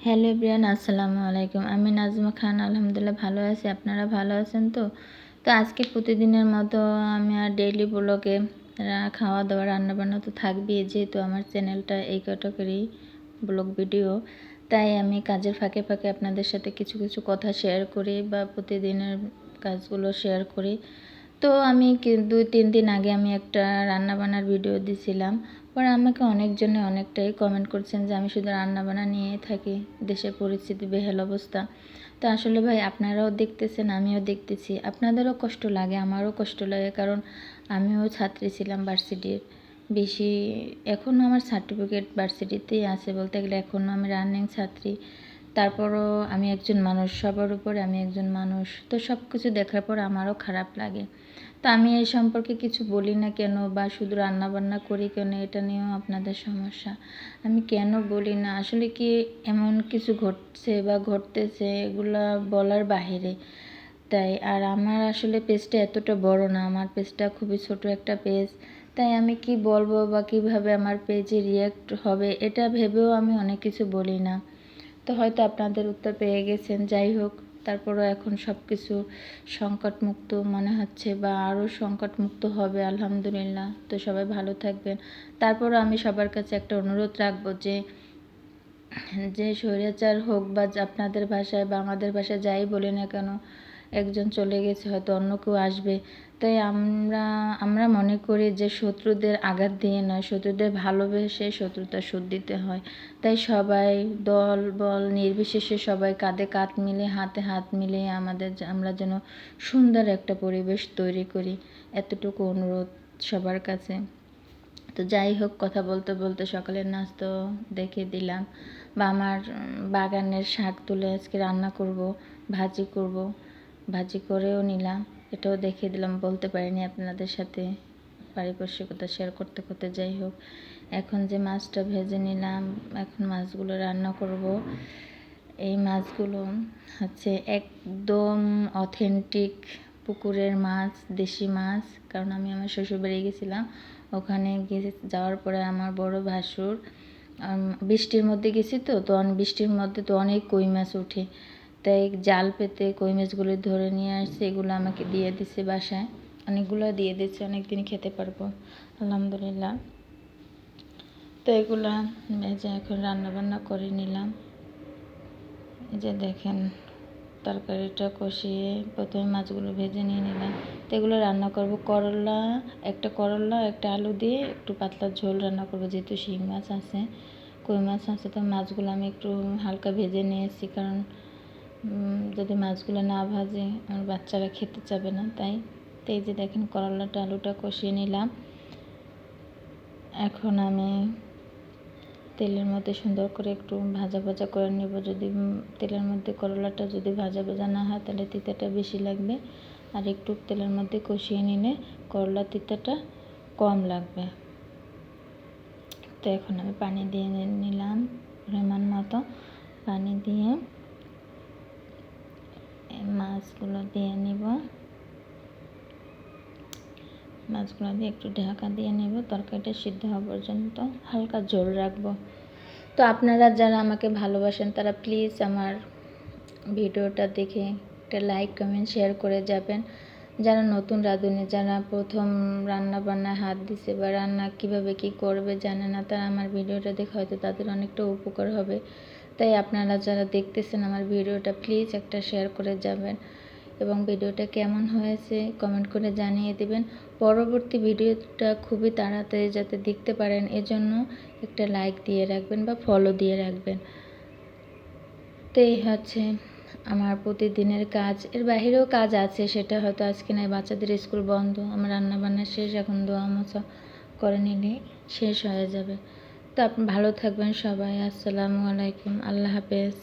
Hello everyone, আসসালামু আলাইকুম। আমি নাজমা খান, আলহামদুলিল্লাহ ভালো আছি। আপনারা ভালো আছেন তো? আজকে প্রতিদিনের মতো আমি আর ডেইলি ব্লগে খাওয়া দাওয়া রান্নাবান্না তো থাকবেই, যেহেতু আমার চ্যানেলটা এই ক্যাটাগরি ব্লগ ভিডিও। তাই আমি কাজের ফাঁকে ফাঁকে আপনাদের সাথে কিছু কিছু কথা শেয়ার করি বা প্রতিদিনের কাজগুলো শেয়ার করি। তো আমি 2-3 দিন আগে আমি একটা রান্নাবান্নার ভিডিও দিছিলাম। পরে আমাকে অনেকজনে অনেকটাই কমেন্ট করছেন যে আমি শুধু রান্নাবান্না নিয়েই থাকি, দেশের পরিস্থিতি বেহাল অবস্থা। তো আসলে ভাই, আপনারাও দেখতেছেন, আমিও দেখতেছি, আপনাদেরও কষ্ট লাগে, আমারও কষ্ট লাগে, কারণ আমিও ছাত্রী ছিলাম ভার্সিটির। বেশি এখনও আমার সার্টিফিকেট ভার্সিটিতেই আছে বলতে গেলে, এখনও আমি রানিং ছাত্রী। তারপরও আমি একজন মানুষ, সবার উপরে আমি একজন মানুষ। তো সব কিছু দেখার পর আমারও খারাপ লাগে। তো আমি এই সম্পর্কে কিছু বলি না কেন, বা শুধু রান্নাবান্না করি কেন, এটা নিয়েও আপনাদের সমস্যা। আমি কেন বলি না, আসলে কি এমন কিছু ঘটছে বা ঘটতেছে, এগুলা বলার বাহিরে। তাই আর আমার আসলে পেজটা এতটা বড় না, আমার পেজটা খুবই ছোট একটা পেজ। তাই আমি কি বলবো বা কিভাবে আমার পেজে রিয়্যাক্ট হবে, এটা ভেবেও আমি অনেক কিছু বলি না। তো হয়তো আপনাদের উত্তর পেয়ে গেছেন। যাই হোক, তারপরও এখন সব কিছু সংকটমুক্ত মনে হচ্ছে, বা আরও সংকটমুক্ত হবে আলহামদুলিল্লাহ। তো সবাই ভালো থাকবেন। তারপরও আমি সবার কাছে একটা অনুরোধ রাখবো যে স্বৈরাচার হোক বা আপনাদের ভাষায় বা আমাদের ভাষায় যাই বলি না কেন, একজন চলে গেছে, হয়তো অন্য কেউ আসবে। তাই আমরা মনে করি যে শত্রুদের আঘাত দিয়ে নয়, শত্রুদের ভালোবেসে শত্রুতা শোধ দিতে হয়। তাই সবাই দল বল নির্বিশেষে সবাই কাঁধে কাঁধ মিলে, হাতে হাত মিলিয়ে আমরা যেন সুন্দর একটা পরিবেশ তৈরি করি, এতটুকু অনুরোধ সবার কাছে। তো যাই হোক, কথা বলতে বলতে সকালের নাস্তা দেখে দিলাম, বা আমার বাগানের শাক তুলে আজকে রান্না করব, ভাজি করেও নিলাম, এটাও দেখিয়ে দিলাম। বলতে পারিনি আপনাদের সাথে, পারিপার্শ্বিকতা শেয়ার করতে করতে। যাই হোক, এখন যে মাছটা ভেজে নিলাম, এখন মাছগুলো রান্না করব। এই মাছগুলো হচ্ছে একদম অথেন্টিক পুকুরের মাছ, দেশি মাছ। কারণ আমি আমার শ্বশুরবাড়ি গেছিলাম, ওখানে যাওয়ার পরে আমার বড় ভাসুর, বৃষ্টির মধ্যে গেছি তো বৃষ্টির মধ্যে তো অনেক কই মাছ ওঠে। তাই জাল পেতে কই মাছগুলো ধরে নিয়ে আসছে, এগুলো আমাকে দিয়ে দিছে বাসায়, অনেকগুলো দিয়ে দিচ্ছে, অনেকদিন খেতে পারবো আলহামদুলিল্লাহ। তো এগুলা ভেজে এখন রান্নাবান্না করে নিলাম। এই যে দেখেন, তরকারিটা কষিয়ে প্রথমে মাছগুলো ভেজে নিয়ে নিলাম। তো এগুলো রান্না করব একটা করলা একটা আলু দিয়ে একটু পাতলা ঝোল রান্না করব, যেহেতু শিং মাছ আছে, কই মাছ আছে। তো মাছগুলো আমি একটু হালকা ভেজে নিয়েছি, কারণ যদি মাছগুলো না ভাজে আমার বাচ্চারা খেতে চাবে না। তাই তো এই যে দেখেন, করলাটা আলুটা কষিয়ে নিলাম। এখন আমি তেলের মধ্যে সুন্দর করে একটু ভাজা ভাজা করে নেব। যদি তেলের মধ্যে করলাটা যদি ভাজা ভাজা না হয়, তাহলে তিতাটা বেশি লাগবে, আর একটু তেলের মধ্যে কষিয়ে নিলে করলা তিতাটা কম লাগবে। তো এখন আমি পানি দিয়ে নিলাম, পরিমাণ মতো পানি দিয়ে মাছগুলো দিয়ে নিব। মাছগুলো দিয়ে একটু ঢাকা দিয়ে নেব, তরকারিটা সিদ্ধ হওয়া পর্যন্ত হালকা ঝোল রাখবো। তো আপনারা যারা আমাকে ভালোবাসেন, তারা প্লিজ আমার ভিডিওটা দেখে একটা লাইক কমেন্ট শেয়ার করে যাবেন। যারা নতুন রাঁধুনি, যারা প্রথম রান্না বান্নায় হাত দিছে বা রান্না কিভাবে কি করবে জানে না, তারা আমার ভিডিওটা দেখে হয়তো তাদের অনেকটা উপকার হবে। তাই আপনারা যারা দেখতেছেন আমার ভিডিওটা, প্লিজ একটা শেয়ার করে যাবেন, এবং ভিডিওটা কেমন হয়েছে কমেন্ট করে জানিয়ে দেবেন। পরবর্তী ভিডিওটা খুবই তাড়াতাড়ি যাতে দেখতে পারেন, এজন্য একটা লাইক দিয়ে রাখবেন বা ফলো দিয়ে রাখবেন। তো এই হচ্ছে আমার প্রতিদিনের কাজ। এর বাহিরেও কাজ আছে, সেটা হয়তো আজকে নয়, বাচ্চাদের স্কুল বন্ধ, আমার রান্নাবান্না শেষ, এখন ধোয়া মোছা করে নিলে শেষ হয়ে যাবে। তো আপনি ভালো থাকবেন সবাই। আসসালামু আলাইকুম, আল্লাহ হাফেজ।